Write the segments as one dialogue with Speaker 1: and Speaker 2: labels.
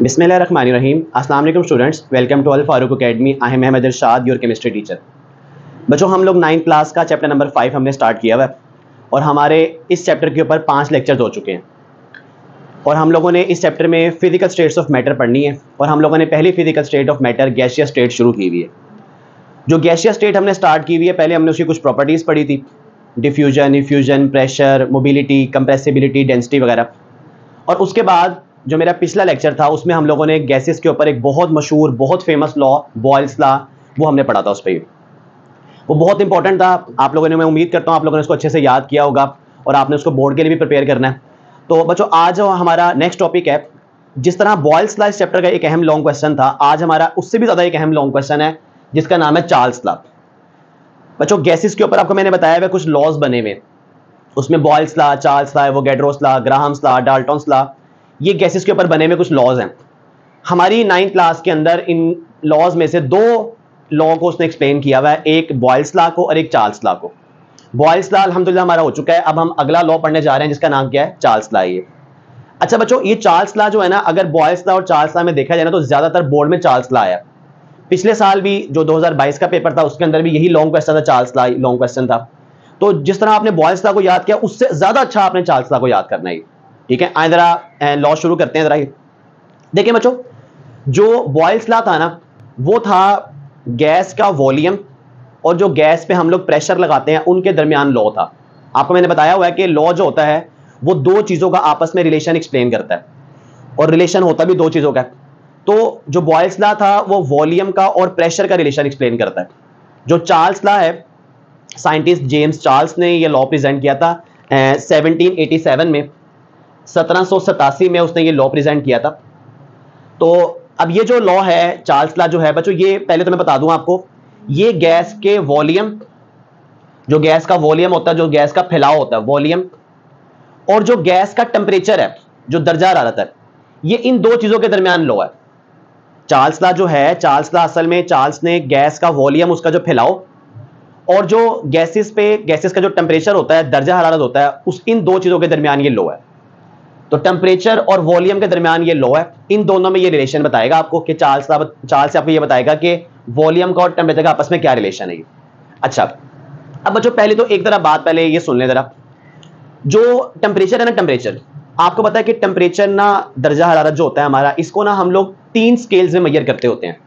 Speaker 1: बिस्मिल्लाहिर्रहमानिर्रहीम। अस्सलाम वालेकुम students, welcome to Al Farooq Academy. I am Ahmad Irshad, your chemistry teacher. बच्चों, हम लोग 9th क्लास का चैप्टर नंबर 5 हमने स्टार्ट किया हुआ है और हमारे इस चैप्टर के ऊपर 5 लेक्चर्स हो चुके हैं और हम लोगों ने इस चैप्टर में फिजिकल स्टेट्स ऑफ मैटर पढ़नी है और हम लोगों ने पहली physical state of matter gaseous state शुरू की हुई है। जो गैसियस स्टेट हमने स्टार्ट की हुई है, पहले हमने उसकी कुछ प्रॉपर्टीज़ पढ़ी थी, diffusion, effusion, pressure, mobility, compressibility, density वगैरह। और उसके बाद जो मेरा पिछला लेक्चर था उसमें हम लोगों ने गैसेस के ऊपर एक बहुत मशहूर, बहुत फेमस लॉ, बॉयल्स लॉ, वो हमने पढ़ा था। उस पर वो बहुत इंपॉर्टेंट था। आप लोगों ने, मैं उम्मीद करता हूँ आप लोगों ने उसको अच्छे से याद किया होगा और आपने उसको बोर्ड के लिए भी प्रिपेयर करना है। तो बच्चों, आज हमारा नेक्स्ट टॉपिक है, जिस तरह बॉयल्स लॉ इस चैप्टर का एक अहम लॉन्ग क्वेश्चन था, आज हमारा उससे भी ज़्यादा एक अहम लॉन्ग क्वेश्चन है जिसका नाम है चार्ल्स लॉ। बच्चों, गैसेस के ऊपर आपको मैंने बताया हुआ कुछ लॉज बने हुए, उसमें Boyle's law, Charles law, Avogadro's law, Graham's law, Dalton's law, ये गैसेस के ऊपर बने हुए कुछ लॉज हैं। हमारी 9th क्लास के अंदर इन लॉज में से 2 लॉ को उसने एक्सप्लेन किया हुआ है, एक बॉयल्स लॉ को और एक चार्ल्स लॉ को। बॉयल्स लॉ अल्हम्दुलिल्लाह हमारा हो चुका है, अब हम अगला लॉ पढ़ने जा रहे हैं जिसका नाम क्या है, चार्ल्स लॉ। ये अच्छा बच्चों, ये चार्ल्स लॉ जो है ना, अगर बॉयल्स लॉ और चार्ल्स लॉ में देखा जाए ना तो ज्यादातर बोर्ड में चार्ल्स लॉ आया। पिछले साल भी जो 2022 का पेपर था उसके अंदर भी यही लॉन्ग क्वेश्चन था, चार्ल्स लॉ लॉन्ग क्वेश्चन था। तो जिस तरह आपने बॉयल्स लॉ को याद किया उससे ज्यादा अच्छा आपने चार्ल्स लॉ को याद करना है। ठीक है, आए जरा लॉ शुरू करते हैं। जरा देखिए बच्चों, जो बॉयल्स लॉ था ना, वो था गैस का वॉल्यूम और जो गैस पे हम लोग प्रेशर लगाते हैं उनके दरमियान लॉ था। आपको मैंने बताया हुआ है कि लॉ जो होता है वो 2 चीजों का आपस में रिलेशन एक्सप्लेन करता है और रिलेशन होता भी 2 चीजों का। तो जो बॉयल्स लॉ था वो वॉल्यूम का और प्रेशर का रिलेशन एक्सप्लेन करता है। जो चार्ल्स लॉ है, साइंटिस्ट जेम्स चार्ल्स ने ये लॉ प्रेजेंट किया था 1787 में, 1787 में उसने ये लॉ प्रेजेंट किया था। तो अब ये जो लॉ है, चार्ल्स लॉ जो है बच्चों, ये पहले तो मैं बता दूं आपको, ये गैस के वॉल्यूम, जो गैस का वॉल्यूम होता है, जो गैस का फैलाव होता है वॉल्यूम, और जो गैस का टेम्परेचर है, जो दर्जा हरारत है, ये इन 2 चीजों के दरमियान लॉ है। चार्ल्स लॉ जो है, चार्ल्स लॉ असल में चार्ल्स ने गैस का वॉल्यूम, उसका जो फैलाव, और जो गैसेस का जो टेम्परेचर होता है, दर्जा हरारत होता है, उस इन 2 चीजों के दरमियान ये लॉ है। तो टेम्परेचर और वॉल्यूम के दरमियान ये लॉ है। इन दोनों में ये रिलेशन बताएगा आपको कि चार्ल्स से आपको ये बताएगा कि वॉल्यूम का और टेम्परेचर का आपस में क्या रिलेशन है। अच्छा, अब बच्चों पहले तो एक तरह बात पहले ये सुन लें जरा। जो टेम्परेचर है ना, टेम्परेचर आपको पता है कि टेम्परेचर ना, दर्जा हरारत जो होता है हमारा, इसको ना हम लोग 3 स्केल्स में मेजर करते होते हैं।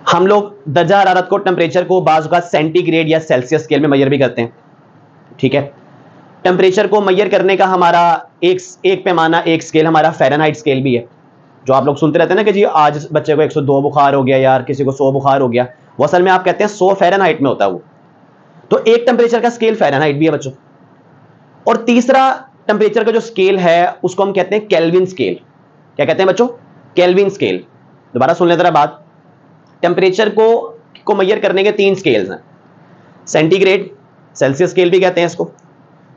Speaker 1: हम लोग दर्जा हरारत को, टेम्परेचर को बाज़ औक़ात सेंटीग्रेड या सेल्सियस स्केल में मेजर भी करते हैं। ठीक है, टेम्परेचर को मेजर करने का हमारा एक पैमाना, एक स्केल हमारा फ़ारेनहाइट स्केल भी है। जो आप लोग सुनते रहते हैं ना कि जी आज बच्चे को 102 बुखार हो गया, यार किसी को 100 बुखार हो गया, वो असल में आप कहते हैं 100 फ़ारेनहाइट में होता है वो। तो एक टेम्परेचर का स्केल फ़ारेनहाइट भी है बच्चों। और तीसरा टेम्परेचर का जो स्केल है उसको हम कहते हैं केल्विन स्केल। क्या कहते हैं बच्चों? Kelvin scale. दोबारा सुन लें जरा बात। टेम्परेचर को मेजर करने के 3 स्केल्स हैं, सेंटीग्रेड, सेल्सियस स्केल भी कहते हैं इसको,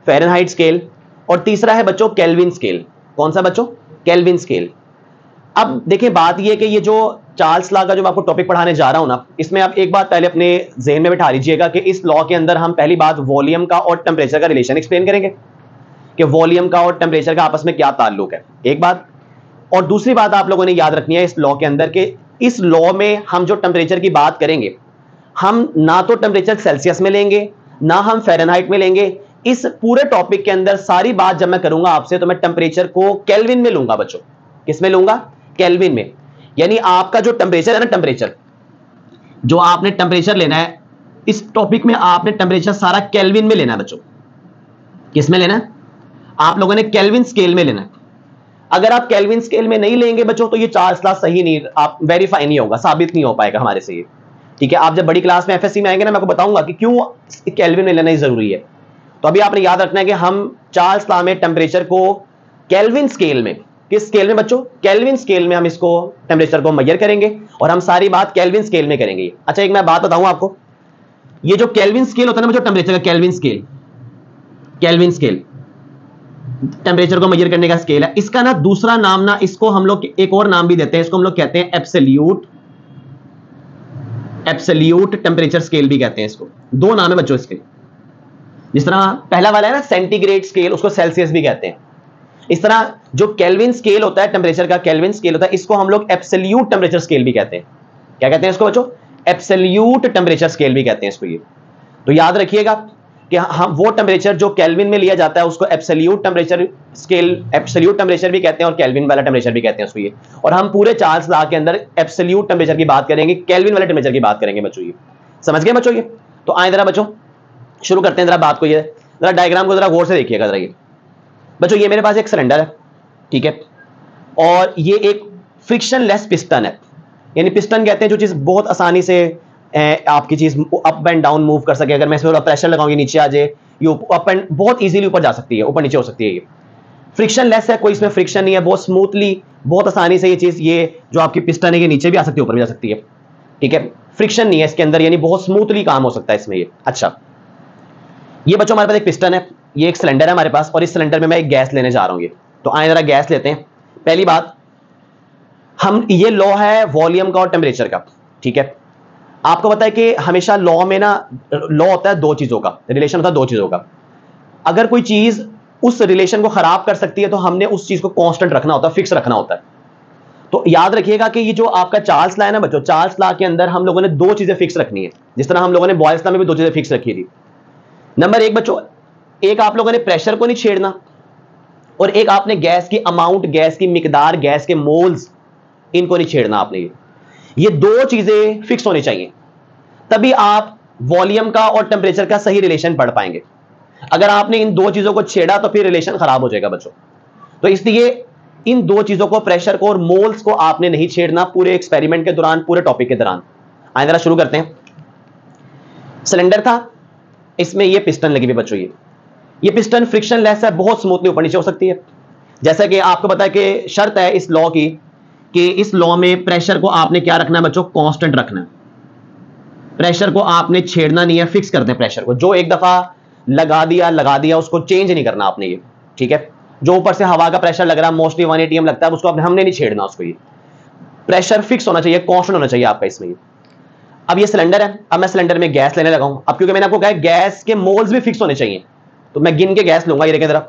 Speaker 1: फ़ारेनहाइट स्केल, और तीसरा है बच्चों केल्विन स्केल। कौन सा बच्चों? Kelvin scale. अब देखिए बात ये कि ये जो चार्ल्स लॉ का जो आपको टॉपिक पढ़ाने जा रहा हूं ना, इसमें आप एक बात पहले अपने ज़हन में बिठा लीजिएगा कि इस लॉ के अंदर हम पहली बात वॉल्यूम का और टेम्परेचर का रिलेशन एक्सप्लेन करेंगे कि वॉल्यूम का और टेम्परेचर का आपस में क्या ताल्लुक है, एक बात। और दूसरी बात आप लोगों ने याद रखनी है इस लॉ के अंदर कि इस लॉ में हम जो टेम्परेचर की बात करेंगे, हम ना तो टेम्परेचर सेल्सियस में लेंगे ना हम फ़ारेनहाइट में लेंगे। इस पूरे टॉपिक के अंदर सारी बात जब मैं करूंगा आपसे तो मैं टेम्परेचर को केल्विन में लूंगा बच्चों। किस में लूंगा? केल्विन में। यानी आपका जो टेम्परेचर है ना, टेम्परेचर जो आपने टेम्परेचर लेना है इस टॉपिक में, आपने टेम्परेचर सारा केल्विन में लेना है बच्चों। किस में लेना है? आप लोगों ने केल्विन स्केल में लेना है। अगर आप केल्विन स्केल में नहीं लेंगे बच्चों तो ये चार्ल्स लॉ सही नहीं, आप वेरीफाई नहीं होगा, साबित नहीं हो पाएगा हमारे से ये। ठीक है, आप जब बड़ी क्लास में एफएससी में आएंगे ना, मैं आपको बताऊंगा कि क्यों केल्विन में लेना ही जरूरी है। तो अभी आपने याद रखना है कि हम चार्ल्स लॉ में टेम्परेचर को केल्विन स्केल में, किस स्केल में बच्चों? केल्विन स्केल में हम इसको टेम्परेचर को मेजर करेंगे और हम सारी बात केल्विन स्केल में करेंगे। अच्छा, एक मैं बात बताऊं आपको, ये जो केल्विन स्केल होता है ना बच्चों, टेम्परेचर का kelvin scale, kelvin scale temperature को मेजर करने का स्केल है। इसका ना दूसरा नाम ना, इसको हम लोग एक और नाम भी देते हैं, इसको हम लोग कहते हैं एब्सोल्यूट टेम्परेचर स्केल भी कहते हैं इसको। 2 नाम है बच्चों इसके। जिस तरह पहला वाला है ना सेंटीग्रेड स्केल, उसको सेल्सियस भी कहते हैं, इस तरह जो केल्विन स्केल होता है टेम्परेचर का, केल्विन स्केल होता है, इसको हम लोग एब्सोल्यूट टेम्परेचर स्केल भी कहते हैं। क्या कहते हैं इसको बच्चों? एब्सोल्यूट टेम्परेचर स्केल भी कहते हैं इसको। ये तो याद रखिएगा कि हम वो टेम्परेचर जो केल्विन में लिया जाता है उसको absolute temperature scale, absolute temperature भी कहते हैं और केल्विन वाला टेम्परेचर भी कहते हैं उसको। ये और हम पूरे चार्ल्स लॉ के अंदर एब्सोल्यूट टेम्परेचर की बात करेंगे, केल्विन वाले टेम्परेचर की बात करेंगे बच्चों। ये समझ गए बच्चों? ये तो आए जरा बच्चों शुरू करते हैं जरा बात को। ये जरा डायग्राम को जरा गौर से देखिएगा जरा। ये बच्चों ये मेरे पास एक सिलेंडर है, ठीक है, और ये एक फ्रिक्शनलेस पिस्टन है। यानी पिस्टन कहते हैं जो चीज बहुत आसानी से आपकी चीज अप एंड डाउन मूव कर सके। अगर मैं इसमें प्रेशर लगाऊंगी नीचे आ जाए, ये अप एंड बहुत इजीली ऊपर जा सकती है, ऊपर नीचे हो सकती है। ये फ्रिक्शनलेस है, कोई इसमें फ्रिक्शन नहीं है, बहुत स्मूथली, बहुत आसानी से ये चीज, ये जो आपकी पिस्टन है ये नीचे भी आ सकती है ऊपर भी जा सकती है, ठीक है। फ्रिक्शन नहीं है इसके अंदर, यानी बहुत स्मूथली काम हो सकता है इसमें। ये अच्छा, ये बच्चों हमारे पास एक पिस्टन है, ये एक सिलेंडर है हमारे पास, और इस सिलेंडर में मैं एक गैस लेने जा रहा हूं। ये तो आए जरा गैस लेते हैं। पहली बात, हम ये लॉ है वॉल्यूम का और टेम्परेचर का, ठीक है। आपको पता है कि हमेशा लॉ में ना, लॉ होता है दो चीजों का, रिलेशन होता है दो चीजों का। अगर कोई चीज उस रिलेशन को खराब कर सकती है तो हमने उस चीज को कांस्टेंट रखना होता है, फिक्स रखना होता है। तो याद रखिएगा कि ये जो आपका चार्ल्स लॉ है ना बच्चों, चार्ल्स लॉ के अंदर हम लोगों ने दो चीजें फिक्स रखनी है, जिस तरह हम लोगों ने बॉयल्स लॉ में भी दो चीजें फिक्स रखी थी। नंबर एक बच्चों, एक आप लोगों ने प्रेशर को नहीं छेड़ना, और एक आपने गैस की अमाउंट, गैस की मिकदार, गैस के मोल्स, इनको नहीं छेड़ना आपने। ये दो चीजें फिक्स होनी चाहिए, तभी आप वॉल्यूम का और टेम्परेचर का सही रिलेशन पढ़ पाएंगे। अगर आपने इन दो चीजों को छेड़ा तो फिर रिलेशन खराब हो जाएगा बच्चों। तो इसलिए इन दो चीजों को, प्रेशर को और मोल्स को, आपने नहीं छेड़ना पूरे एक्सपेरिमेंट के दौरान, पूरे टॉपिक के दौरान। आइए जरा शुरू करते हैं। सिलेंडर था, इसमें ये पिस्टन लगी हुई बच्चों। ये पिस्टन फ्रिक्शनलेस है, बहुत स्मूथली ऊपर नीचे हो सकती है। जैसा कि आपको पता है कि शर्त है इस लॉ की कि इस लॉ में प्रेशर को आपने क्या रखना है बच्चों? कांस्टेंट रखना है। प्रेशर को आपने छेड़ना नहीं है, फिक्स कर दें प्रेशर को। जो एक दफा लगा दिया उसको चेंज नहीं करना आपने, ये ठीक है। जो ऊपर से हवा का प्रेशर लग रहा है, मोस्टली 1 ATM लगता है, उसको हमने नहीं छेड़ना उसको। ये प्रेशर फिक्स होना चाहिए, कांस्टेंट होना चाहिए आपका इसमें। अब ये सिलेंडर है, अब मैं सिलेंडर में गैस लेने लगा हूं। अब क्योंकि मैंने आपको कहा गैस के मोल्स भी फिक्स होने चाहिए, तो मैं गिन के गैस लूंगा। ये देखें जरा,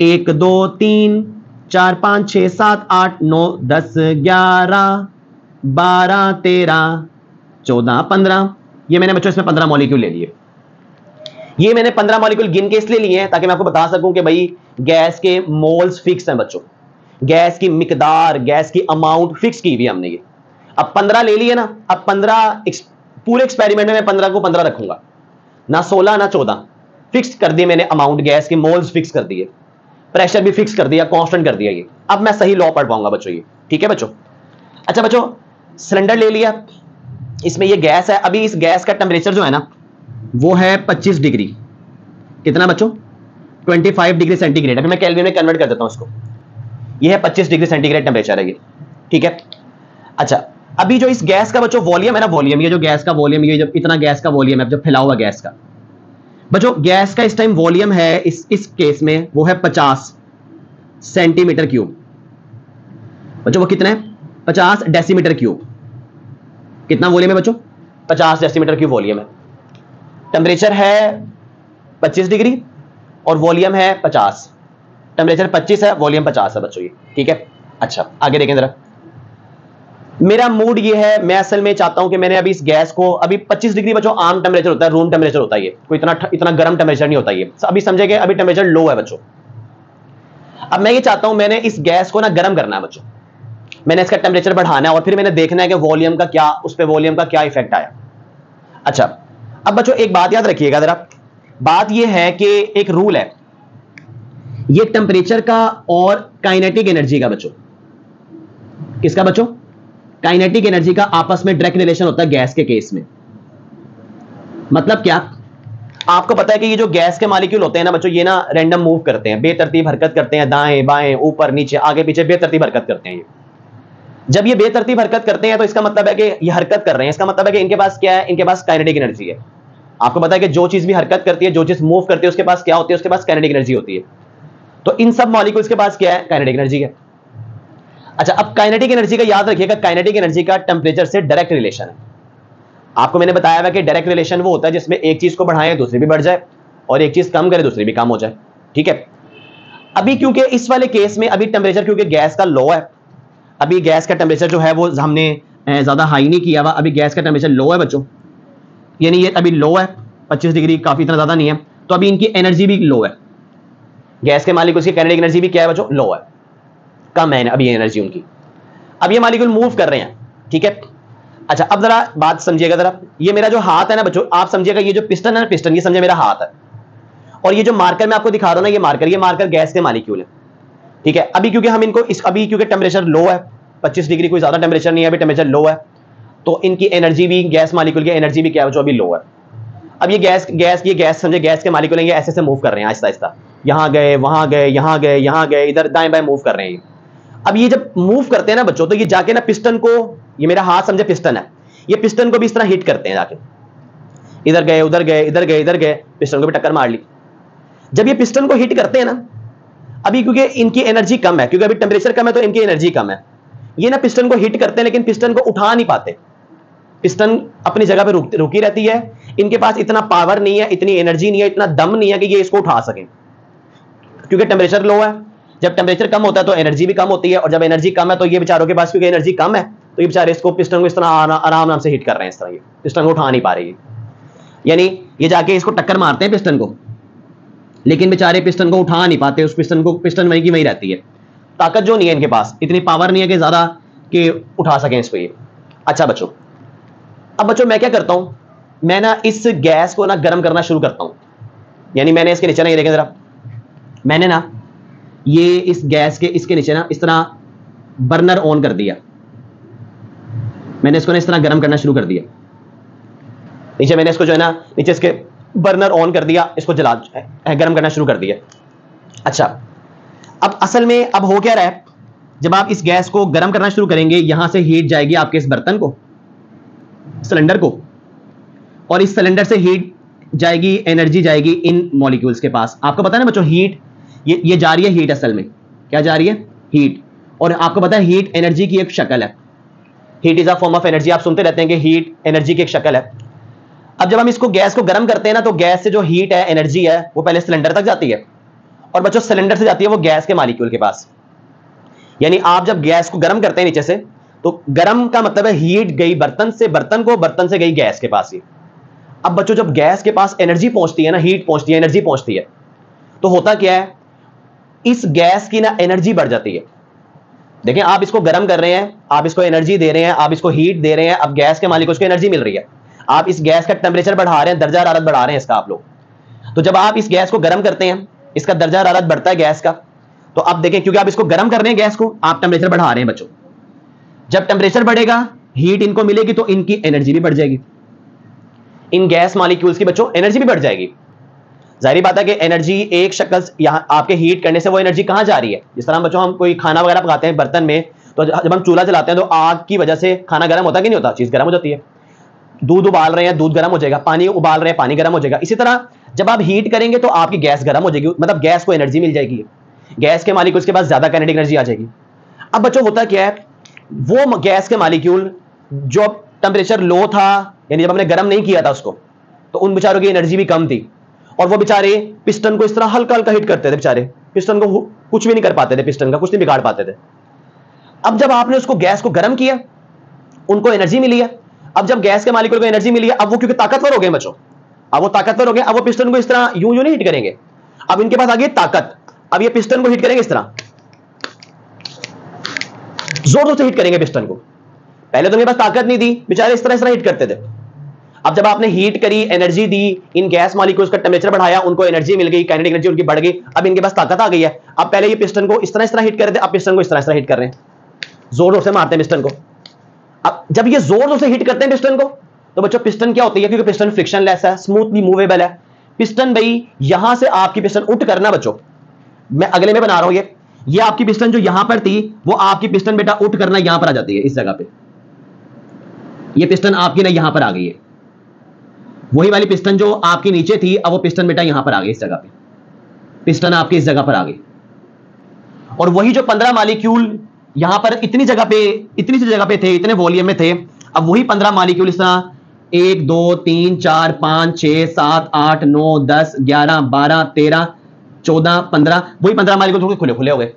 Speaker 1: 1 2 3 4 5 6 7 8 9 10 11 12 13 14 15। ये मैंने बच्चों इसमें 15 मॉलिक्यूल ले लिए। ये मैंने 15 मॉलिक्यूल गिन के इसलिए लिए हैं ताकि मैं आपको बता सकूं कि भाई गैस के मोल्स फिक्स हैं बच्चों, गैस की मिकदार, गैस की अमाउंट फिक्स की हुई हमने। ये अब 15 ले लिए ना, अब 15 पूरे एक्सपेरिमेंट में मैं 15 को 15 रखूंगा, ना 16 ना 14। फिक्स कर दिए मैंने अमाउंट, गैस के मोल्स फिक्स कर दिए, प्रेशर भी फिक्स कर दिया, कांस्टेंट कर दिया। ये अब मैं सही लॉ पढ़ पाऊंगा बच्चों। ये ठीक है बच्चों। अच्छा बच्चों, सिलेंडर ले लिया, इसमें ये गैस है। अभी इस गैस का टेम्परेचर जो है ना वो है 25 डिग्री। कितना बच्चों? 25 डिग्री सेंटीग्रेड। अभी मैं केल्विन में कन्वर्ट कर देता हूं इसको। ये है 25 डिग्री सेंटीग्रेड टेम्परेचर है ये, ठीक है। अच्छा, अभी जो इस गैस का बच्चों वॉल्यूम है ना, वॉल्यूम, ये जो गैस का वॉल्यूम, ये जब इतना गैस का वॉल्यूम है, जब फैला हुआ गैस का बच्चों, गैस का इस टाइम वॉल्यूम है इस केस में वो है 50 सेंटीमीटर क्यूब। बच्चों वो कितना है? 50 डेसीमीटर क्यूब। कितना वॉल्यूम है बच्चों? 50 डेसीमीटर क्यूब वॉल्यूम है। टेम्परेचर है 25 डिग्री और वॉल्यूम है 50। टेम्परेचर 25 है, वॉल्यूम 50 है बच्चों, ये ठीक है। अच्छा आगे देखें जरा। मेरा मूड ये है, मैं असल में चाहता हूं कि मैंने अभी इस गैस को, अभी 25 डिग्री बच्चों आम टेम्परेचर होता है, रूम टेम्परेचर होता है, ये कोई इतना गर्म टेम्परेचर नहीं होता। ये अभी समझेंगे, अभी टेम्परेचर लो है बच्चों। अब मैं ये चाहता हूं, मैंने इस गैस को ना गर्म करना है बच्चों, मैंने इसका टेम्परेचर बढ़ाना है और फिर मैंने देखना है कि वॉल्यूम का क्या, उस पर वॉल्यूम का क्या इफेक्ट आया। अच्छा अब बच्चों एक बात याद रखिएगा जरा, बात यह है कि एक रूल है ये टेम्परेचर का और काइनेटिक एनर्जी का बच्चों। किसका बच्चों? काइनेटिक एनर्जी का आपस में डायरेक्ट रिलेशन होता है गैस के केस में। मतलब क्या? आपको पता है कि ये जो गैस के मॉलिक्यूल होते हैं ना बच्चों, ये ना रैंडम मूव करते हैं, बेतरतीब हरकत करते हैं, दाएं बाएं ऊपर नीचे आगे पीछे बेतरतीब हरकत करते हैं। ये जब ये बेतरतीब हरकत करते हैं तो इसका मतलब है कि ये हरकत कर रहे हैं, इसका मतलब है कि इनके पास क्या है? इनके पास काइनेटिक एनर्जी है। आपको पता है कि जो चीज भी हरकत करती है, जो चीज मूव करती है, उसके पास क्या होती है? उसके पास काइनेटिक एनर्जी होती है। तो इन सब मॉलिक्यूल्स के पास क्या है? काइनेटिक एनर्जी है। अच्छा अब काइनेटिक एनर्जी का याद रखिएगा, काइनेटिक एनर्जी का टेम्परेचर से डायरेक्ट रिलेशन है। आपको मैंने बताया हुआ कि डायरेक्ट रिलेशन वो होता है जिसमें एक चीज को बढ़ाएं दूसरी भी बढ़ जाए और एक चीज कम करे दूसरी भी कम हो जाए, ठीक है। अभी क्योंकि इस वाले केस में अभी टेम्परेचर क्योंकि गैस का लो है, अभी गैस का टेम्परेचर जो है वो हमने ज्यादा हाई नहीं किया हुआ, अभी गैस का टेम्परेचर लो है बच्चों, यानी ये अभी लो है 25 डिग्री, काफी इतना ज्यादा नहीं है, तो अभी इनकी एनर्जी भी लो है, गैस के मालिक्यूल्स की काइनेटिक एनर्जी भी क्या है बच्चों, लो है, कम है अभी एनर्जी उनकी। अब ये मालिक्यूल मूव कर रहे हैं, ठीक है। अच्छा अब जरा बात समझिएगा, जरा ये मेरा जो हाथ है ना बच्चों, आप समझिएगा ये जो पिस्टन है ना, पिस्टन ये समझे मेरा हाथ है, और ये जो मार्कर मैं आपको दिखा रहा हूं ना, ये मार्कर गैस के मालिक्यूल है, ठीक है। अभी क्योंकि हम इनको अभी क्योंकि टेम्परेचर लो है 25 डिग्री, कोई ज्यादा टेम्परेचर नहीं है, अभी टेम्परेचर लो है, तो इनकी एनर्जी भी, गैस मालिक्यूल की एनर्जी भी क्या है जो अभी लो है। अब ये गैस समझे, गैस के मालिक्यूल ये ऐसे मूव कर रहे हैं आहिस्ता आहिस्ता, यहां गए वहां गए यहां गए यहां गए, इधर दाएं बाएं मूव कर रहे हैं। अब ये जब मूव करते हैं ना बच्चों, तो ये जाके ना पिस्टन को, ये मेरा हाथ समझे पिस्टन है, ये पिस्टन को भी इस तरह हिट करते हैं जाके, इधर गए उधर गए इधर गए इधर गए, पिस्टन को भी टक्कर मार ली। जब ये पिस्टन को हिट करते हैं ना, अभी क्योंकि इनकी एनर्जी कम है, क्योंकि अभी टेम्परेचर कम है तो इनकी एनर्जी कम है, ये ना पिस्टन को हिट करते हैं लेकिन पिस्टन को उठा नहीं पाते, पिस्टन अपनी जगह पे रुकी रहती है, इनके पास इतना पावर नहीं है, इतनी एनर्जी नहीं है, इतना दम नहीं है कि ये इसको उठा सकें, क्योंकि टेम्परेचर लो है। जब टेम्परेचर कम होता है तो एनर्जी भी कम होती है, और जब एनर्जी कम है तो ये बेचारों के पास क्योंकि एनर्जी कम है, तो ये बेचारे इसको पिस्टन को इस तरह आराम से हिट कर रहे हैं, इस तरह ये पिस्टन को उठा नहीं पा रही, यानी ये जाके इसको टक्कर मारते हैं पिस्टन को, लेकिन बेचारे पिस्टन को उठा नहीं पाते, उस पिस्टन वहीं की वहीं रहती है, ताकत जो नहीं है इनके पास, इतनी पावर नहीं है कि ज्यादा कि उठा सकें इसको ये। अच्छा बच्चों, अब बच्चों मैं क्या करता हूं, मैं ना इस गैस को ना गर्म करना शुरू करता हूं, यानी मैंने इसके नीचे ना, ये देखें जरा, मैंने ना ये इस गैस के इसके नीचे ना इस तरह बर्नर ऑन कर दिया, मैंने इसको ना इस तरह गर्म करना शुरू कर दिया, नीचे मैंने इसको जो है ना नीचे इसके बर्नर ऑन कर दिया, इसको जला गर्म करना शुरू कर दिया। अच्छा अब असल में अब हो क्या रहा है, जब आप इस गैस को गर्म करना शुरू करेंगे, यहां से हीट जाएगी आपके इस बर्तन को, सिलेंडर को, और इस सिलेंडर से हीट जाएगी, एनर्जी जाएगी इन मॉलिक्यूल्स के पास। आपको पता है ना बच्चों, हीट ये जा रही है, हीट असल में क्या जा रही है, हीट, और आपको पता है हीट एनर्जी की एक शक्ल है, heat is a form of energy, आप सुनते रहते हैं कि हीट एनर्जी की एक शक्ल है। अब जब हम इसको गैस को गर्म करते हैं ना, तो गैस से जो हीट है, एनर्जी है, वो पहले सिलेंडर तक जाती है, और बच्चों सिलेंडर से जाती है वो गैस के मॉलिक्यूल के पास। यानी आप जब गैस को गर्म करते हैं नीचे से, तो गर्म का मतलब है हीट गई बर्तन से बर्तन को, बर्तन से गई गैस के पास ही। अब बच्चों जब गैस के पास एनर्जी पहुंचती है ना, हीट पहुंचती है, एनर्जी पहुंचती है, तो होता क्या है, इस गैस की ना एनर्जी बढ़ जाती है। देखें, आप इसको गर्म कर रहे हैं, आप इसको एनर्जी दे रहे हैं, आप इसको हीट दे रहे हैं, अब गैस के मालिक को उसको एनर्जी मिल रही है, आप इस गैस का टेम्परेचर बढ़ा रहे हैं, दर्जा हरारत बढ़ा रहे हैं इसका आप लोग। तो जब आप इस गैस को गर्म करते हैं, इसका दर्जा हरारत बढ़ता है गैस का, तो आप देखें क्योंकि आप इसको गर्म कर रहे हैं गैस को, आप टेम्परेचर बढ़ा रहे हैं बच्चों। जब टेम्परेचर बढ़ेगा, हीट इनको मिलेगी, तो इनकी एनर्जी भी बढ़ जाएगी, इन गैस मॉलिक्यूल्स की बच्चों एनर्जी भी बढ़ जाएगी। जाहिर बात है कि एनर्जी एक शक्ल यहां आपके हीट करने से वो एनर्जी कहां जा रही है, जिस तरह बच्चों हम कोई खाना वगैरह पकाते हैं बर्तन में, तो जब हम चूल्हा चलाते हैं तो आग की वजह से खाना गर्म होता है कि नहीं होता, चीज गर्म हो जाती है। दूध उबाल रहे हैं, दूध गर्म हो जाएगा, पानी उबाल रहे हैं, पानी गर्म हो जाएगा। इसी तरह जब आप हीट करेंगे तो आपकी गैस गर्म हो जाएगी, मतलब गैस को एनर्जी मिल जाएगी, गैस के मालिक्यूल्स के पास ज्यादा काइनेटिक एनर्जी आ जाएगी। अब बच्चों होता क्या है, वो गैस के मालिक्यूल जो टेम्परेचर लो था, यानी जब हमने गर्म नहीं किया था उसको, तो उन बेचारों की एनर्जी भी कम थी, और वो बेचारे पिस्टन को इस तरह हल्का हल्का हिट करते थे, बेचारे पिस्टन को कुछ भी नहीं कर पाते थे, पिस्टन का कुछ नहीं बिगाड़ पाते थे। अब जब आपने उसको गैस को गर्म किया, उनको एनर्जी मिली है। अब जब गैस के मालिक्यूल को एनर्जी मिली है, अब वो क्योंकि ताकतवर हो गए बच्चों, अब वो ताकतवर हो गए, अब वो पिस्टन को इस तरह यूं यूं नहीं हिट करेंगे, अब इनके पास आ गई ताकत, अब ये पिस्टन को हिट करेंगे इस तरह, जोर जोर से हिट करेंगे पिस्टन को। पहले तो मेरे पास ताकत नहीं थी, बेचारे इस तरह हिट करते थे। अब जब आपने हीट करी, एनर्जी दी, इन गैस मॉलिक्यूल्स का टेम्परेचर बढ़ाया, उनको एनर्जी मिल गई, काइनेटिक एनर्जी उनकी बढ़ गई, अब इनके पास ताकत आ गई है। अब पहले ये पिस्टन को इस तरह हिट कर रहे थे, अब पिस्टन को इस तरह हिट कर रहे हैं, जोर जोर से मारते हैं पिस्टन को। अब जब ये जोर जोर से हिट करते हैं पिस्टन को, तो बच्चों पिस्टन क्या होती है, क्योंकि पिस्टन फ्रिक्शनलेस है, स्मूथली मूवेबल है, पिस्टन भाई यहां से आपकी पिस्टन उठ करना बच्चों, मैं अगले में बना रहा हूं, ये आपकी पिस्टन जो यहां पर थी, वो आपकी पिस्टन बेटा उठ करना यहां पर आ जाती है, इस जगह पे ये पिस्टन आपकी ना यहां पर आ गई है, वही वाली पिस्टन जो आपकी नीचे थी, अब वो पिस्टन बेटा यहां पर आ गई, इस जगह पे पिस्टन आपकी इस जगह पर आ गई। और वही जो 15 मॉलिक्यूल यहां पर इतनी सी जगह पे थे, इतने वॉल्यूम में थे, अब वही 15 मॉलिक्यूल इस तरह 1 2 3 4 5 6 7 8 9 10 11 12 13 14, 15, वही 15 मॉलिक्यूल थोड़े खुले खुले हो गए।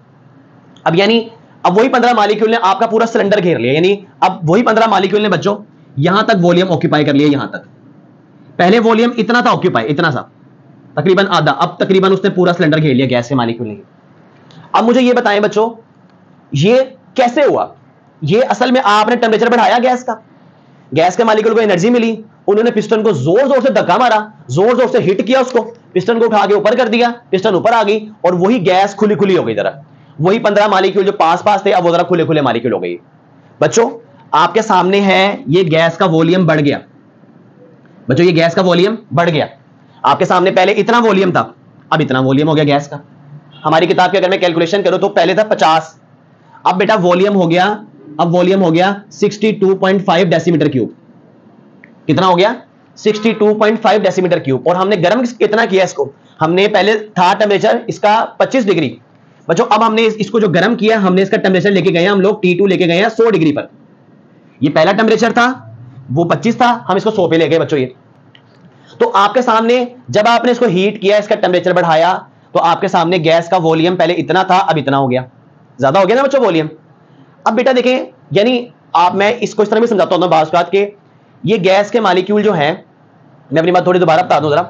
Speaker 1: अब यानी अब वही 15 मॉलिक्यूल ने आपका पूरा सिलेंडर घेर लिया, यानी अब वही 15 मॉलिक्यूल ने बच्चों यहां तक वॉल्यूम ऑक्यूपाई कर लिया, यहां तक। पहले वॉल्यूम इतना था ऑक्यूपाई, इतना सा, तकरीबन आधा, अब तकरीबन उसने पूरा सिलेंडर घेर लिया गैस के मॉलिक्यूल ने। अब मुझे ये बताएं बच्चों, ये कैसे हुआ? ये असल में आपने टेम्परेचर बढ़ाया गैस का, गैस के मॉलिक्यूल को एनर्जी मिली, उन्होंने पिस्टन को जोर जोर से धक्का मारा, जोर जोर से हिट किया उसको, पिस्टन को उठा के ऊपर कर दिया, पिस्टन ऊपर आ गई और वही गैस खुली खुली हो गई। जरा वही 15 मॉलिक्यूल जो पास पास थे, अब वो जरा खुले खुले मॉलिक्यूल हो गई। बच्चों आपके सामने है, ये गैस का वॉल्यूम बढ़ गया। बच्चों ये गैस का वॉल्यूम बढ़ गया। आपके सामने पहले इतना वॉल्यूम था, अब इतना वॉल्यूम हो गया गैस का। हमारी किताब की अगर मैं कैलकुलेशन करूं तो पहले था 50, अब बेटा वॉल्यूम हो गया, अब वॉल्यूम हो गया 62.5 डेसीमीटर क्यूब। कितना हो गया? 62.5 डेसीमीटर क्यूब। और हमने गर्म कितना किया इसको? हमने पहले था टेम्परेचर इसका 25 डिग्री। बच्चों अब हमने इसको जो गर्म किया, हमने इसका टेम्परेचर लेके गए हम लोग T2 लेके गए हैं 100 डिग्री पर। ये पहला टेम्परेचर था, वो 25 था, हम इसको 100 पे ले गए बच्चों। ये तो आपके सामने जब आपने इसको हीट किया, इसका टेम्परेचर बढ़ाया, तो आपके सामने गैस का वॉल्यूम पहले इतना था, अब इतना हो गया। ज्यादा हो गया ना बच्चों वॉल्यूम। अब बेटा देखें, यानी आप, मैं इसको इस तरह भी समझाता हूं बात बात के, ये गैस के मॉलिक्यूल जो हैं, मैं अपनी बात थोड़ी दोबारा बता दूं जरा।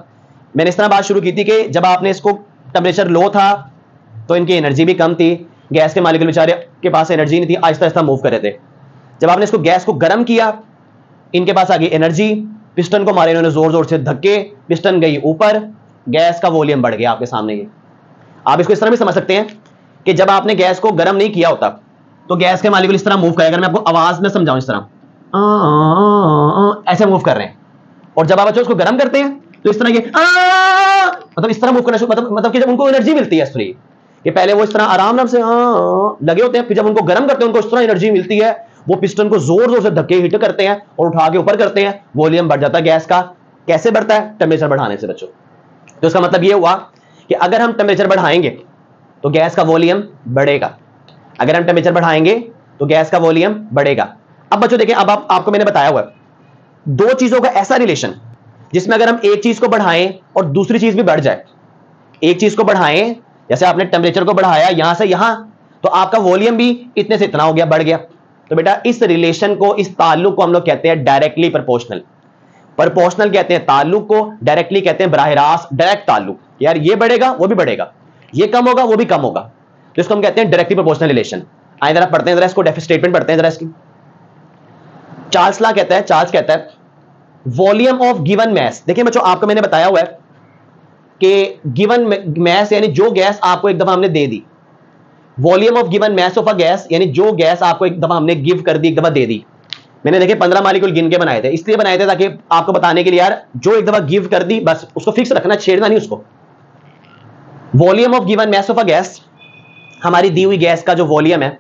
Speaker 1: मैंने इस तरह बात शुरू की थी कि जब आपने इसको टेम्परेचर लो था तो इनकी एनर्जी भी कम थी, गैस के मॉलिक्यूल बेचारे के पास एनर्जी नहीं थी, आहिस्ता आहिस्ता मूव कर रहे थे। जब आपने इसको गैस को गर्म किया, इनके पास आ गई एनर्जी, पिस्टन को मारे इन्होंने जोर जोर से धक्के, पिस्टन गई ऊपर, गैस का वॉल्यूम बढ़ गया आपके सामने। ये आप इसको इस तरह भी समझ सकते हैं कि जब आपने गैस को गर्म नहीं किया होता तो गैस के मॉलिक्यूल इस तरह मूव करेगा। मैं आपको आवाज में समझाऊं, इस तरह ऐसे मूव कर रहे हैं। और जब आप बच्चों इसको गर्म करते हैं तो इस तरह ये मतलब इस तरह मूव करना शुरू, मतलब कि जब उनको एनर्जी मिलती है इस तरह, कि पहले वो इस तरह आराम आराम से लगे होते हैं, फिर जब उनको गर्म करते हैं उनको इस तरह एनर्जी मिलती है, वो पिस्टन को जोर जोर से धक्के हिट करते हैं और उठा के ऊपर करते हैं, वॉल्यूम बढ़ जाता है गैस का। कैसे बढ़ता है? टेम्परेचर बढ़ाने से बच्चों। तो इसका मतलब ये हुआ कि अगर हम टेम्परेचर बढ़ाएंगे तो गैस का वॉल्यूम बढ़ेगा, अगर हम टेम्परेचर बढ़ाएंगे तो गैस का वॉल्यूम बढ़ेगा। अब बच्चों देखें, अब आपको मैंने बताया हुआ है दो चीजों का ऐसा रिलेशन जिसमें अगर हम एक चीज को बढ़ाएं और दूसरी चीज भी बढ़ जाए, एक चीज को बढ़ाएं, जैसे आपने टेम्परेचर को बढ़ाया यहां से यहां, तो आपका वॉल्यूम भी इतने से इतना हो गया, बढ़ गया। तो बेटा इस रिलेशन को, इस ताल्लुक को हम लोग कहते हैं डायरेक्टली प्रोपोर्शनल। प्रोपोर्शनल कहते हैं ताल्लुक को, डायरेक्टली कहते हैं बराह रास्त डायरेक्ट ताल्लुक। यार ये बढ़ेगा वो भी बढ़ेगा, ये कम होगा वो भी कम होगा, तो इसको हम कहते हैं डायरेक्टली प्रोपोर्शनल रिलेशन। आइए जरा पढ़ते हैं, जरा इसको स्टेटमेंट पढ़ते हैं जरा इसकी। चार्ल्स लॉ कहता है, चार्ल्स कहता है वॉल्यूम ऑफ गिवन मैस। देखिए बच्चों आपको मैंने बताया हुआ है कि गिवन मैस यानी जो गैस आपको एक दफा हमने दे दी, volume of given mass of a gas यानी जो गैस आपको एक दफा हमने गिव कर दी, एक दफा दे दी। मैंने देखे 15 मॉलिक्यूल गिन के बनाए थे, इसलिए बनाए थे ताकि आपको बताने के लिए, यार जो एक दफा गिव कर दी बस उसको फिक्स रखना, छेड़ना नहीं उसको। Volume of given mass of a gas, हमारी दी हुई गैस का जो वॉल्यूम है,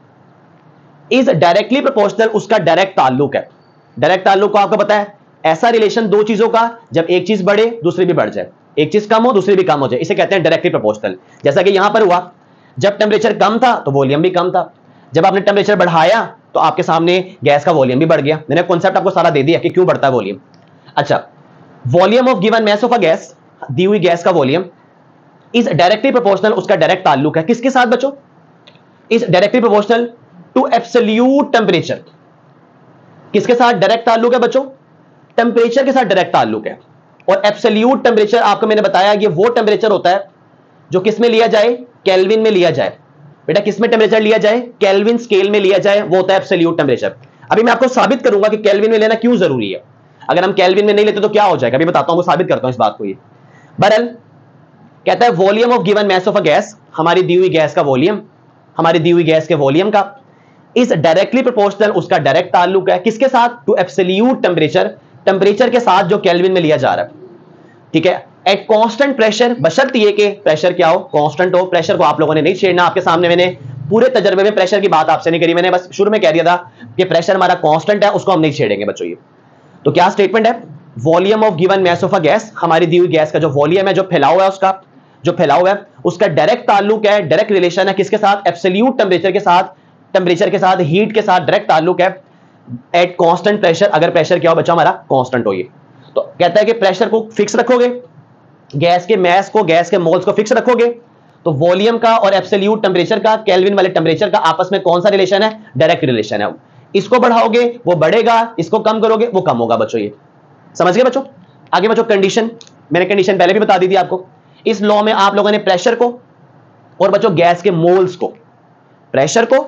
Speaker 1: इज डायरेक्टली प्रोपोर्शनल, उसका डायरेक्ट ताल्लुक है। डायरेक्ट ताल्लुक को आपको पता है, ऐसा रिलेशन दो चीजों का जब एक चीज बढ़े दूसरी भी बढ़ जाए, एक चीज कम हो दूसरी भी कम हो जाए, इसे कहते हैं डायरेक्टली प्रोपोर्शनल। जैसा कि यहां पर हुआ, जब टेम्परेचर कम था तो वॉल्यूम भी कम था, जब आपने टेम्परेचर बढ़ाया तो आपके सामने गैस का वॉल्यूम भी बढ़ गया। मैंने कॉन्सेप्ट आपको सारा दे दिया कि क्यों बढ़ता है वॉल्यूम। अच्छा, volume of given mass of a gas, दी हुई गैस का वॉल्यूम इज डायरेक्टली प्रोपोर्शनल, उसका डायरेक्ट ताल्लुक है किसके साथ बच्चों? Is directly proportional to absolute temperature. किसके साथ डायरेक्ट ताल्लुक है बच्चों? टेम्परेचर के साथ डायरेक्ट ताल्लुक है। और एब्सोल्यूट टेम्परेचर आपको मैंने बताया ये वो टेम्परेचर होता है जो किस में लिया जाए? केल्विन में लिया जाए। बेटा किस में टेम्परेचर लिया जाए? केल्विन स्केल में लिया जाए, वो होता है एब्सोल्यूट टेम्परेचर। अभी मैं आपको साबित करूंगा कि केल्विन में लेना क्यों जरूरी है। अगर हम केल्विन में नहीं लेते तो क्या हो जाएगा, अभी बताता हूं, साबित करता हूं इस बात को। ये बहरहाल कहता है volume of given mass of a gas, हमारी दी हुई गैस का वॉल्यूम, हमारी दी हुई गैस के वॉल्यूम का इज डायरेक्टली प्रोपोर्शनल, उसका डायरेक्ट ताल्लुक है किसके साथ? टू एब्सोल्यूट टेम्परेचर, टेम्परेचर के साथ जो केल्विन में लिया जा रहा है। ठीक है, एट कांस्टेंट प्रेशर, बशर्ते ये कि प्रेशर क्या हो? कांस्टेंट हो। प्रेशर को आप लोगों ने नहीं छेड़ना, आपके सामने मैंने पूरे तजर्बे में प्रेशर की बात आपसे नहीं करी, मैंने बस शुरू में कह दिया था कि प्रेशर हमारा कांस्टेंट है, उसको हम नहीं छेड़ेंगे बच्चों। ये तो क्या स्टेटमेंट है? Volume of given mass of a gas, हमारी दी हुई गैस का जो वॉल्यूम है, जो फैला हुआ है, उसका जो फैला हुआ है उसका डायरेक्ट ताल्लुक है, डायरेक्ट रिलेशन है किसके साथ? एब्सोल्यूट टेम्परेचर के साथ, टेम्परेचर के साथ, हीट के साथ डायरेक्ट ताल्लुक है एट कांस्टेंट प्रेशर। अगर प्रेशर क्या हो बच्चा? हमारा कांस्टेंट हो। ये तो कहता है कि प्रेशर को फिक्स रखोगे, गैस के मैस को, गैस के मोल्स को फिक्स रखोगे, तो वॉल्यूम का और एब्सोल्यूट टेम्परेचर का, केल्विन वाले टेम्परेचर का आपस में कौन सा रिलेशन है? डायरेक्ट रिलेशन है। इसको बढ़ाओगे वो बढ़ेगा, इसको कम करोगे वो कम होगा बच्चों। ये समझ गए बच्चों? आगे बच्चों कंडीशन, मैंने कंडीशन पहले भी बता दी थी आपको। इस लॉ में आप लोगों ने प्रेशर को और बच्चों गैस के मोल्स को, प्रेशर को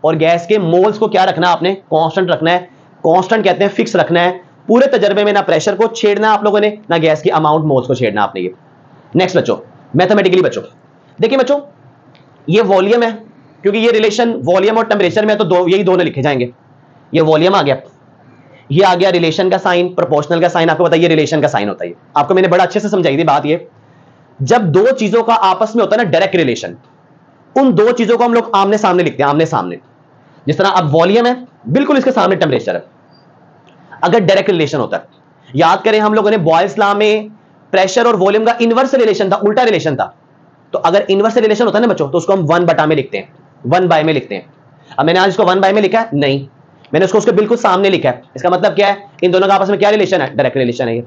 Speaker 1: और गैस के मोल्स को क्या रखना है आपने? कांस्टेंट रखना है। कांस्टेंट कहते हैं फिक्स रखना है। पूरे तजर्बे में ना प्रेशर को छेड़ना आप लोगों ने, ना गैस की अमाउंट मोल्स को छेड़ना आपने। ये नेक्स्ट बच्चों मैथमेटिकली बच्चों देखिए बच्चों, ये वॉल्यूम है, क्योंकि ये रिलेशन वॉल्यूम और टेम्परेचर में तो यही दोनों लिखे जाएंगे। ये वॉल्यूम आ गया, ये आ गया रिलेशन का साइन, प्रोपोर्शनल का साइन। आपको बताइए रिलेशन का साइन होता है, आपको मैंने बड़ा अच्छे से समझाई थी बात। ये जब दो चीजों का आपस में होता है ना डायरेक्ट रिलेशन, उन दो चीजों को हम लोग आमने सामने लिखते हैं, आमने सामने। जिस तरह अब वॉल्यूम है, बिल्कुल इसके सामने टेम्परेचर है। अगर डायरेक्ट रिलेशन होता है, याद करें हम लोगों ने बॉयल्स लॉ में प्रेशर और वॉल्यूम का इनवर्स रिलेशन था, उल्टा रिलेशन था। तो अगर इनवर्स रिलेशन होता है ना बच्चों, तो उसको हम 1/, में लिखते हैं, 1/, में लिखते हैं। अब मैंने आज इसको 1/, में लिखा है? नहीं, मैंने उसको उसके बिल्कुल सामने लिखा है। इसका मतलब क्या है? इन दोनों का आपस में क्या रिलेशन है? डायरेक्ट रिलेशन है ये।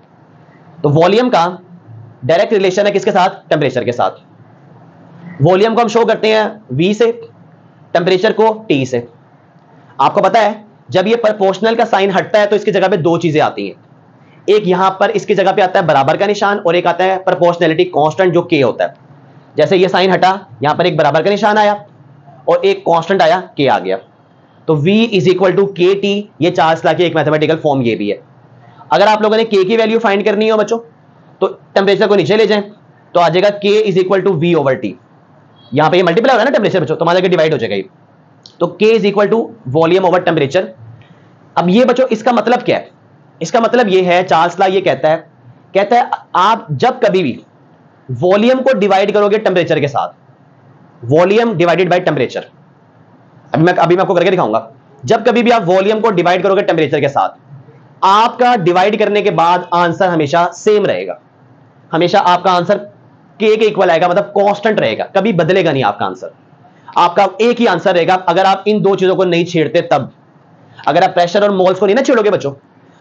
Speaker 1: तो वॉल्यूम का डायरेक्ट रिलेशन है किसके साथ? टेम्परेचर के साथ। वॉल्यूम को हम शो करते हैं V से, टेम्परेचर को T से। आपको पता है जब ये प्रोपोर्शनल का साइन हटता है तो इसकी जगह पे दो चीजें आती हैं। एक यहां पर इसकी जगह पे आता है बराबर का निशान, और एक आता है प्रोपोर्शनैलिटी कांस्टेंट जो K होता है। जैसे ये साइन हटा, यहां पर एक बराबर का निशान आया और एक कांस्टेंट आया, K आ गया। तो V = KT, ये चार्ल्स लॉ की एक मैथमेटिकल फॉर्म ये भी है। अगर आप लोगों ने K की वैल्यू फाइंड करनी हो बच्चों, तो टेम्परेचर को नीचे ले जाएं, तो आ जाएगा K = V/T। यहां पे ये मल्टीप्लाई हो रहा है ना टेम्परेचर बच्चों, तो हमारे आगे डिवाइड हो जाएगा ये। तो K = वॉल्यूम ओवर टेम्परेचर। अब ये बच्चों इसका मतलब क्या है? इसका मतलब ये है, चार्ल्स लॉ ये कहता है आप जब कभी भी वॉल्यूम को डिवाइड करोगे टेम्परेचर के साथ, वॉल्यूम डिवाइडेड बाय टेम्परेचर, अभी मैं आपको करके दिखाऊंगा। जब कभी भी आप वॉल्यूम को डिवाइड करोगे टेम्परेचर के साथ, आपका डिवाइड करने के बाद आंसर हमेशा सेम रहेगा। हमेशा आपका आंसर K के इक्वल आएगा, मतलब कांस्टेंट रहेगा, कभी बदलेगा नहीं आपका आंसर। आपका एक ही आंसर रहेगा अगर आप इन दो चीजों को नहीं छेड़ते तब। अगर आप प्रेशर और मोल्स को नहीं ना छेड़ोगे बच्चों,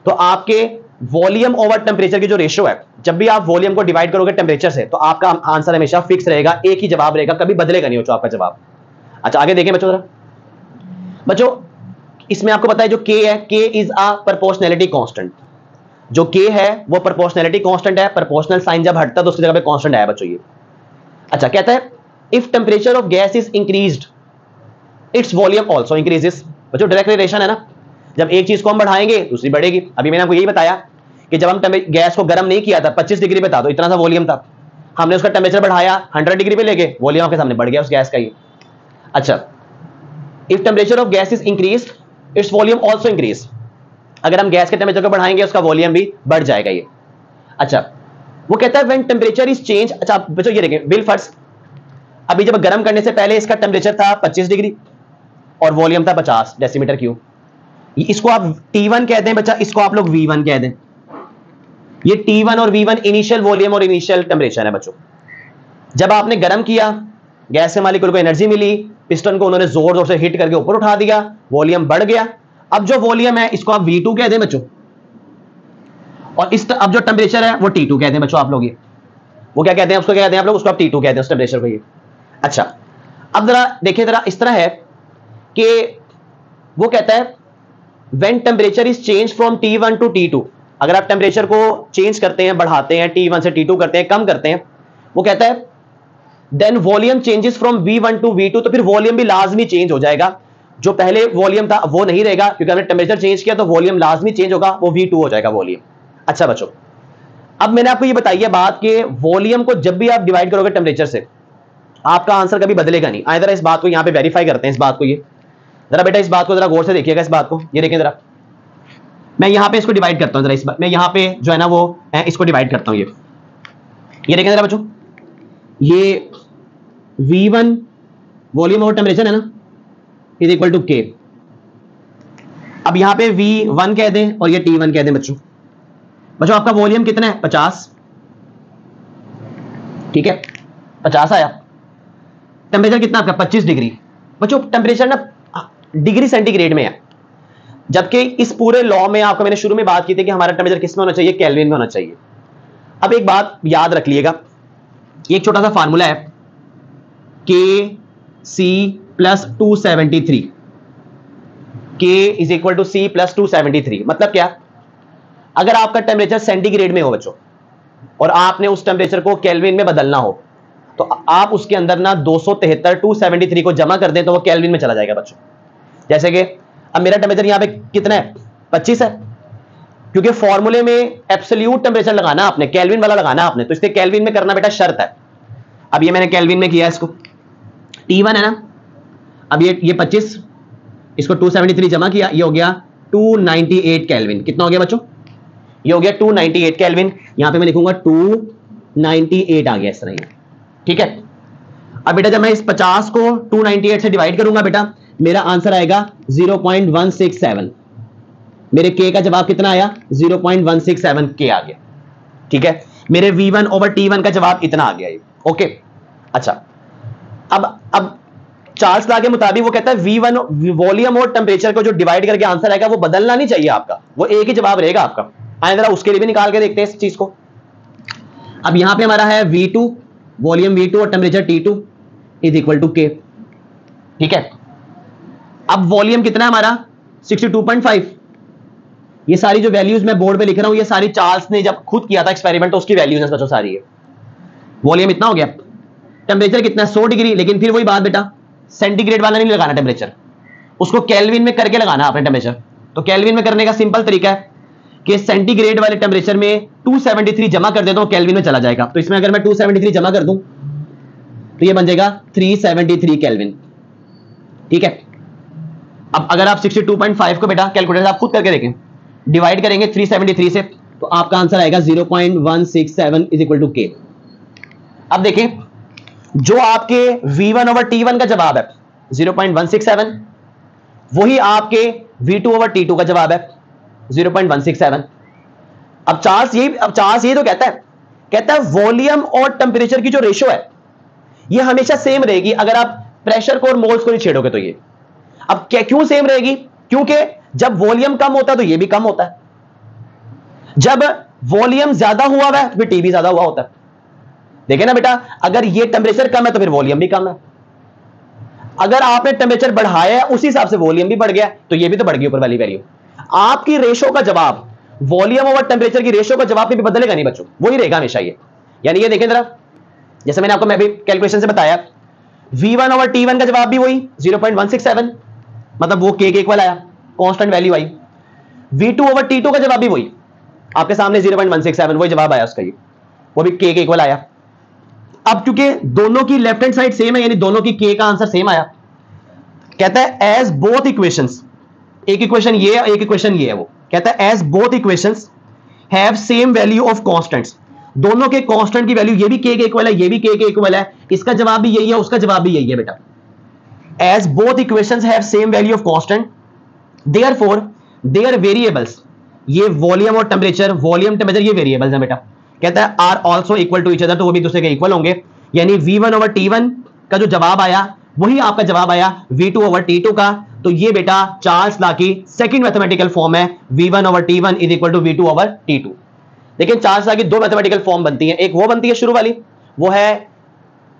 Speaker 1: तो आपके वॉल्यूम ओवर टेम्परेचर की जो रेशियो है, जब भी आप वॉल्यूम को डिवाइड करोगे टेम्परेचर से, तो आपका आंसर हमेशा फिक्स रहेगा, एक ही जवाब रहेगा, कभी बदलेगा नहीं बच्चों आपका जवाब। अच्छा आगे देखें बच्चों, बच्चों इसमें आपको पता है जो K है, K is a proportionality constant. जो K है वो प्रोपोर्शनैलिटी कांस्टेंट है। प्रोपोर्शनल साइन जब हटता है तो उसकी जगह पे कांस्टेंट आया बच्चों ये। अच्छा कहता है if temperature of gas is increased, its volume also increases. बच्चों डायरेक्ट रिलेशन है ना, जब एक चीज को हम बढ़ाएंगे दूसरी बढ़ेगी। अभी मैंने आपको यही बताया कि जब हम गैस को गर्म नहीं किया था 25 डिग्री पे था, तो इतना सा वॉल्यूम था, हमने उसका टेम्परेचर बढ़ाया 100 डिग्री पे लेके, वॉल्यूम आपके सामने बढ़ गया उस गैस का ये। अच्छा if temperature of gas is increased, its volume also increase. अगर हम गैस के टेम्परेचर को बढ़ाएंगे उसका वॉल्यूम भी बढ़ जाएगा ये। अच्छा वो कहता है व्हेन टेम्परेचर इज चेंज। अच्छा बच्चों ये देखें बिल फर्स्ट, अभी जब गर्म करने से पहले इसका टेम्परेचर था 25 डिग्री और वॉल्यूम था 50 डेसीमीटर क्यूब। इसको आप T1 कहते हैं बच्चा, इसको आप लोग V1 कह दें। ये T1 और V1 इनिशियल वॉल्यूम और इनिशियल टेम्परेचर है बच्चों। जब आपने गर्म किया, गैस के मालिक्यूल को एनर्जी मिली, पिस्टन को उन्होंने जोर जोर से हिट करके ऊपर उठा दिया, वॉल्यूम बढ़ गया। अब जो वॉल्यूम है इसको आप V2 कह दें बच्चों, और अब जो टेम्परेचर है वो T2 कहते हैं बच्चों आप लोग। ये वो क्या कहते हैं, उसको क्या कहते हैं आप लोग, उसको आप T2 कहते हैं उस टेम्परेचर को ये। अच्छा अब जरा देखिए, जरा इस तरह है कि वो कहता है when temperature is change from T1 to T2, अगर आप टेम्परेचर को चेंज करते हैं, बढ़ाते हैं, T1 से T2 करते हैं, कम करते हैं, वो कहता है then volume changes from V1 to V2, तो फिर वॉल्यूम भी लाजमी चेंज हो जाएगा। जो पहले वॉल्यूम था वो नहीं रहेगा, क्योंकि हमने टेम्परेचर चेंज किया, तो वॉल्यूम लाजमी चेंज होगा, वो V2 हो जाएगा वॉल्यूम। अच्छा बच्चों अब मैंने आपको ये बताई है बात कि वॉल्यूम को जब भी आप डिवाइड करोगे टेम्परेचर से, आपका आंसर कभी बदलेगा नहीं। आए जरा इस बात को यहाँ पे वेरीफाई करते हैं, इस बात को, ये जरा बेटा इस बात को जरा गौर से देखिएगा, इस बात को ये देखिए जरा। मैं यहाँ पे इसको डिवाइड करता हूँ जरा, इस बात मैं यहाँ पे जो है ना वो इसको डिवाइड करता हूँ। ये देखें जरा बच्चों, ये V1 वॉल्यूम और टेम्परेचर है ना, इज इक्वल टू K। अब यहाँ पे V1 कह दें और ये T1 कह दें बच्चों। बच्चों आपका वॉल्यूम कितना है? 50, ठीक है 50 आया। टेम्परेचर कितना आपका? 25 डिग्री। बच्चों टेम्परेचर ना डिग्री सेंटीग्रेड में है, जबकि इस पूरे लॉ में आपको मैंने शुरू में बात की थी कि हमारा टेम्परेचर किस में होना चाहिए? केल्विन में होना चाहिए। अब एक बात याद रख लिएगा, एक छोटा सा फार्मूला है, के सी plus 273, K is equal to C plus 273। मतलब क्या, अगर आपका टेम्परेचर सेंटीग्रेड में हो बच्चों और आपने उस टेम्परेचर को केल्विन में बदलना हो तो आप उसके अंदर ना 273 273 को जमा कर दें तो वो केल्विन में चला जाएगा बच्चों। जैसे कि अब मेरा टेम्परेचर यहां पे कितना है, 25 है, क्योंकि फॉर्मूले में एब्सोल्यूट टेम्परेचर लगाना आपने, केल्विन वाला लगाना आपने, तो इसलिए केल्विन में करना बेटा शर्त है। अब ये मैंने केल्विन में किया, इसको T1 है ना, अब ये 25, इसको 273 जमा किया, ये हो गया 298 केल्विन। कितना हो गया बच्चों, ये हो गया 298 केल्विन। यहां पे मैं लिखूंगा 298 आ गया इस तरह ये, ठीक है। अब बेटा जब मैं इस 50 को 298 से डिवाइड करूंगा बेटा, मेरा आंसर आएगा 0.167। मेरे के का जवाब कितना आया, 0.167 के आ गया, ठीक है। मेरे V1 ओवर T1 का जवाब इतना आ गया ये, ओके। अच्छा, अब चार्ल्स लॉ के मुताबिक वो कहता है V1 वॉल्यूम और टेम्परेचर को जो डिवाइड करके आंसर आएगा वो बदलना नहीं चाहिए आपका, वो एक ही जवाब रहेगा आपका। आए जरा उसके लिए भी निकाल के देखते हैं इस चीज को। अब यहां पे हमारा है V2, वॉल्यूम V2 और temperature T2 is equal to K, ठीक है। अब वॉल्यूम कितना है हमारा, 62.5। ये सारी जो वैल्यूज मैं बोर्ड पे लिख रहा हूं ये सारी चार्ल्स ने जब खुद किया था एक्सपेरिमेंट तो उसकी वैल्यूज है बच्चों सारी है। वॉल्यूम इतना हो गया, टेम्परेचर कितना है 100 डिग्री, लेकिन फिर वही बात बेटा, सेंटीग्रेड वाला नहीं लगाना टेम्परेचर, उसको केल्विन में करके लगाना आपने टेम्परेचर। तो केल्विन में करने का सिंपल तरीका है कि सेंटीग्रेड वाले टेम्परेचर में 273 जमा कर दे तो केल्विन में चला जाएगा। तो इसमें अगर मैं 273 जमा कर दूं तो ये बन जाएगा 373 केल्विन, ठीक है। अब अगर आप 62.5 को बेटा कैलकुलेटर आप खुद करके देखें, डिवाइड करेंगे 373 से तो आपका आंसर आएगा 0.167 इज इक्वल टू के। अब देखें जो आपके V1 ओवर T1 का जवाब है 0.167, वही आपके V2 ओवर T2 का जवाब है 0.167। अब चार्ल्स ये तो कहता है वॉल्यूम और टेम्परेचर की जो रेशो है ये हमेशा सेम रहेगी अगर आप प्रेशर को और मोल्स को नहीं छेड़ोगे तो। ये अब क्यों सेम रहेगी, क्योंकि जब वॉल्यूम कम होता है तो ये भी कम होता है, जब वॉल्यूम ज्यादा हुआ है तो फिर टी भी ज्यादा हुआ होता है। देखे ना बेटा, अगर ये टेम्परेचर कम है तो फिर वॉल्यूम भी कम है, अगर आपने टेम्परेचर बढ़ाया है उसी हिसाब से वॉल्यूम भी बढ़ गया तो ये भी तो बढ़ गई ऊपर वाली वैल्यू। आपकी रेशो का जवाब वॉल्यूम ओवर टेम्परेचर की रेशो का जवाब भी बदलेगा नहीं बच्चों, वही रहेगा हमेशा ये। यानी ये देखें जरा, जैसे मैंने आपको मैं भी कैलकुलेशन से बताया V1 ओवर T1 का जवाब भी वही 0.167, मतलब वो के इक्वल आया, कांस्टेंट वैल्यू आई। V2 ओवर T2 का जवाब भी वही आपके सामने 0.167 वही जवाब आया उसका, ये वो भी के इक्वल आया। अब क्योंकि दोनों की लेफ्ट हैंड साइड सेम है यानी दोनों की के का आंसर सेम आया, कहता है एज बोथ इक्वेशंस, एक इक्वेशन ये है एक इक्वेशन ये है, वो कहता है as both equations have same value of constants, दोनों के कांस्टेंट की वैल्यू ये भी के इक्वल है ये भी के इक्वल है, इसका जवाब भी यही है उसका जवाब भी यही है बेटा। As both equations have same value of constant therefore their variables, ये वॉल्यूम और टेम्परेचर, वॉल्यूम टेम्परेचर ये वेरिएबल्स हैं बेटा, कहता है are also equal to each other, तो वो भी दूसरे के इक्वल होंगे। यानी V1 ओवर T1 का जो जवाब आया वही आपका जवाब आया V2 ओवर T2 का। तो ये बेटा चार्ल्स लॉ की सेकंड मैथमेटिकल फॉर्म है V1 over T1 is equal to V2 over T2। लेकिन चार्ल्स लॉ की दो मैथमेटिकल फॉर्म बनती है, एक वो बनती है शुरू वाली वो है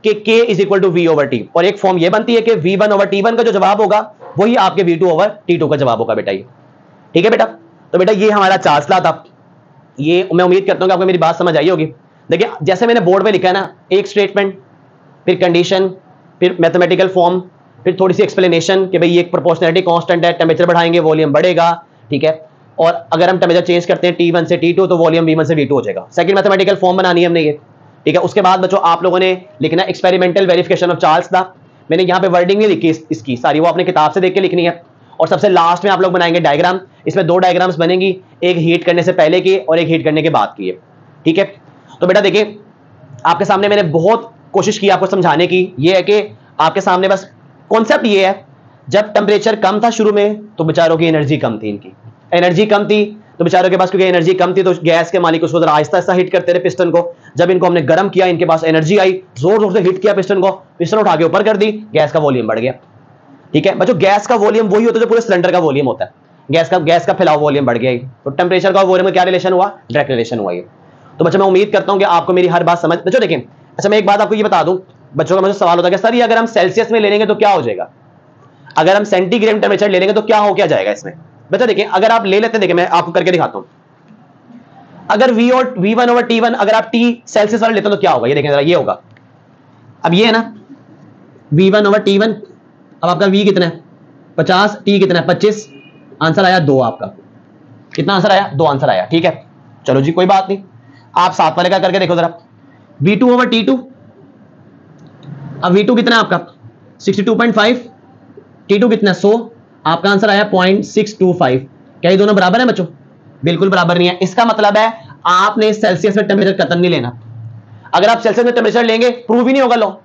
Speaker 1: कि K is equal to V over T, और एक फॉर्म ये बनती है कि V1 ओवर T1 का जो जवाब होगा वही आपके V2 ओवर T2 का जवाब होगा बेटा ये, ठीक है बेटा। तो बेटा ये हमारा चार्ल्स लॉ था, ये मैं उम्मीद करता हूं कि आपको मेरी बात समझ आई होगी। देखिए जैसे मैंने बोर्ड पे लिखा है ना, एक स्टेटमेंट फिर कंडीशन फिर मैथमेटिकल फॉर्म फिर थोड़ी सी एक्सप्लेनेशन कि भाई ये एक प्रोपोर्शनैलिटी कांस्टेंट है, टेम्परेचर बढ़ाएंगे वॉल्यूम बढ़ेगा, ठीक है। और अगर हम टेम्परेचर चेंज करते हैं T1 से T2 तो वॉल्यूम V1 से V2 हो जाएगा। सेकंड मैथमेटिकल फॉर्म बनानी है हमने ये, ठीक है। उसके बाद बच्चों आप लोगों ने लिखना experimental verification of Charles law. मैंने यहाँ पे वर्डिंग नहीं लिखी इसकी सारी, वो अपने किताब से देख के लिखनी है। और सबसे लास्ट में आप लोग बनाएंगे डायग्राम, इसमें दो डायग्राम्स बनेंगी, एक हीट करने से पहले की और एक हीट करने के बाद की है, ठीक है। तो बेटा देखिए आपके सामने मैंने बहुत कोशिश की आपको समझाने की, ये है कि आपके सामने बस कॉन्सेप्ट ये है, जब टेम्परेचर कम था शुरू में तो बेचारों की एनर्जी कम थी, इनकी एनर्जी कम थी तो बेचारों के पास क्योंकि एनर्जी कम थी तो गैस के मालिक उसको आहिस्ता आहिस्ता हिट करते रहे पिस्टन को। जब इनको हमने गर्म किया इनके पास एनर्जी आई, जोर जोर से हिट किया पिस्टन को, पिस्टन उठा के ऊपर कर दी, गैस का वॉल्यूम बढ़ गया, ठीक है बच्चों। गैस का वॉल्यूम वही होता है जो पूरे सिलेंडर का वॉल्यूम होता है, गैस का फैलाव वॉल्यूम बढ़ गया, तो टेम्परेचर का वॉल्यूम में क्या रिलेशन हुआ, डायरेक्ट रिलेशन हुआ ये। तो बच्चों मैं उम्मीद करता हूं कि आपको मेरी हर बात समझ। बच्चों देखें, अच्छा मैं एक बात आपको ये बता दूं, बच्चों का मुझे सवाल होता है कि सर ये अगर हम सेल्सियस में ले लेंगे तो क्या हो जाएगा, अगर हम सेंटीग्रेड टेम्परेचर ले लेंगे तो क्या हो क्या जाएगा इसमें। बच्चा देखिए अगर आप ले लेते हैं, देखिए मैं आपको करके दिखाता हूं, अगर V और V1 ओवर T1 अगर आप T सेल्सियस वाला लेते हो तो क्या होगा, ये देखें जरा, ये होगा, अब ये है ना V1 ओवर T1, अब आपका V कितना है 50, T कितना है 25, आंसर आया 2 आपका, कितना आंसर आया 2 आंसर आया, ठीक है। चलो जी कोई बात नहीं, आप साथ वाले का करके देखो जरा, V2 ओवर T2, अब V2 कितना है आपका 62.5, T2 कितना है 100, आपका आंसर आया 0.625। क्या ये दोनों बराबर है बच्चों, बिल्कुल बराबर नहीं है। इसका मतलब है आपने सेल्सियस में टेम्परेचर कतन नहीं लेना, अगर आप सेल्सियस में टेम्परेचर लेंगे प्रूव ही नहीं होगा, लो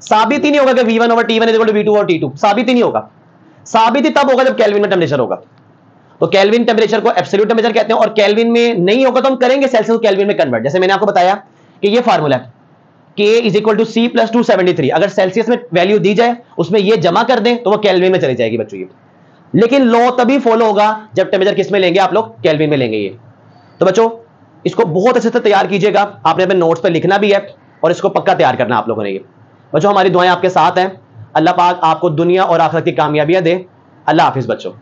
Speaker 1: साबित ही नहीं होगा कि V1 over T1 equal to V2 over T2, साबित ही नहीं होगा। साबित ही तब होगा जब केल्विन में टेम्परेचर होगा, तो केल्विन टेम्परेचर को एब्सोल्यूट टेम्परेचर कहते हैं, और केल्विन में नहीं होगा तो हम करेंगे सेल्सियस को केल्विन में कन्वर्ट। जैसे मैंने आपको बताया कि ये फार्मूला है K is equal to C plus 273, अगर सेल्सियस में वैल्यू दी जाए उसमें ये जमा कर दें तो वो केल्विन में चली जाएगी बच्चों ये। लेकिन लॉ तभी फॉलो होगा जब टेम्परेचर किस में लेंगे, आप लोग केल्विन में लेंगे ये। तो बच्चों इसको बहुत अच्छे से तैयार कीजिएगा, आपने अपने नोट्स पे लिखना भी है और इसको पक्का तैयार करना आप लोगों ने ये। बच्चों हमारी दुआएं आपके साथ हैं, अल्लाह पाक आपको दुनिया और आखिरत की कामयाबियां दे। अल्लाह हाफिज बच्चों।